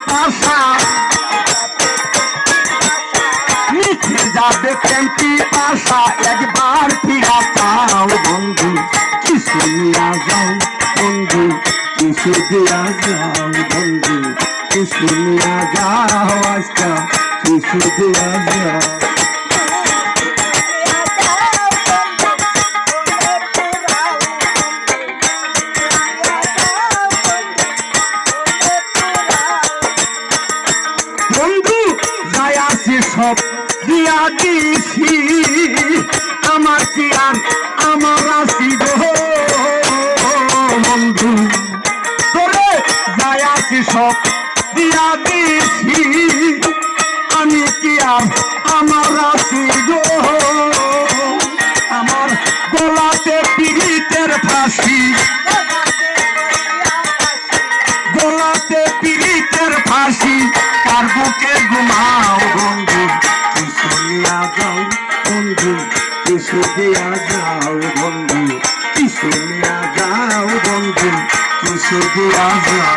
আশা মিঠে যাবে প্রেমটি আশা একবার ফিরা পাও বন্ধু কিছু নিয়া যাও বন্ধু কিছু দিয়া যাও বন্ধু কিছু নিয়া যাও আজকা কিছু দিয়া যাও বন্ধু যাই আছে সব দিয়া দিছি আমার কি আর আমার রাশি গো বন্ধু তোরে যাই আছি সব দিয়া দিছি আমি কি আর আমার রাশি গো আমার গলাতে পীড়িতের ফাঁসি গলাতে পীড়িতের ফাঁসি কার বুকে ঘুমাও বন্ধু কিছু নিয়া যাও বন্ধু কিছু দিয়া যাও বন্ধু কিছু নিয়া যাও বন্ধু কিছু দিয়া যাও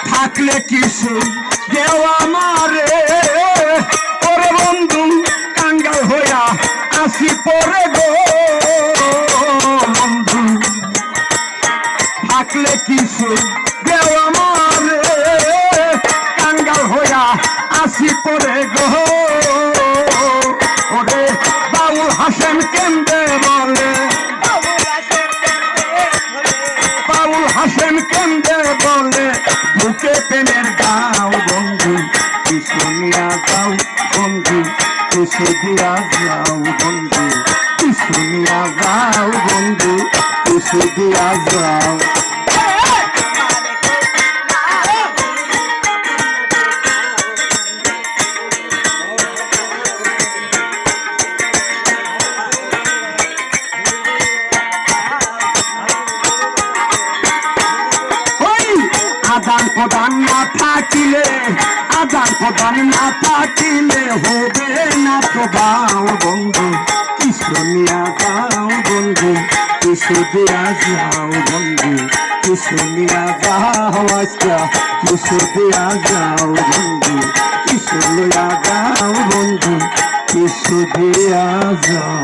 থাকলে কিছু দেওয়া মারে ওরে বন্ধু কাঙ্গাল হইয়া আসি পরে গো বন্ধু থাকলে কিছু দেওয়া মারে কাঙ্গাল হইয়া আসি পরে গো ওরে বাউল হাসেন কেন্দ্রে বলে বাউল হাসেন কেন্দ্রে বলে বুকে প্রেমের গাও বন্ধু কিছু নিয়া যাও বন্ধু কিছু দিয়া যাও বন্ধু কিছু নিয়া যাও বন্ধু কিছু দিয়া যাও আদান প্রদান না থাকিলে আদান প্রদান না থাকিলে হবে না তো বাও বন্ধু কিছু নিয়া যাও বন্ধু কিছু দিয়া যাও বন্ধু কিছু নিয়া যাও আজকা কিছু দিয়া যাও বন্ধু কিছু লইয়া যাও বন্ধু কিছু দিয়া যাও।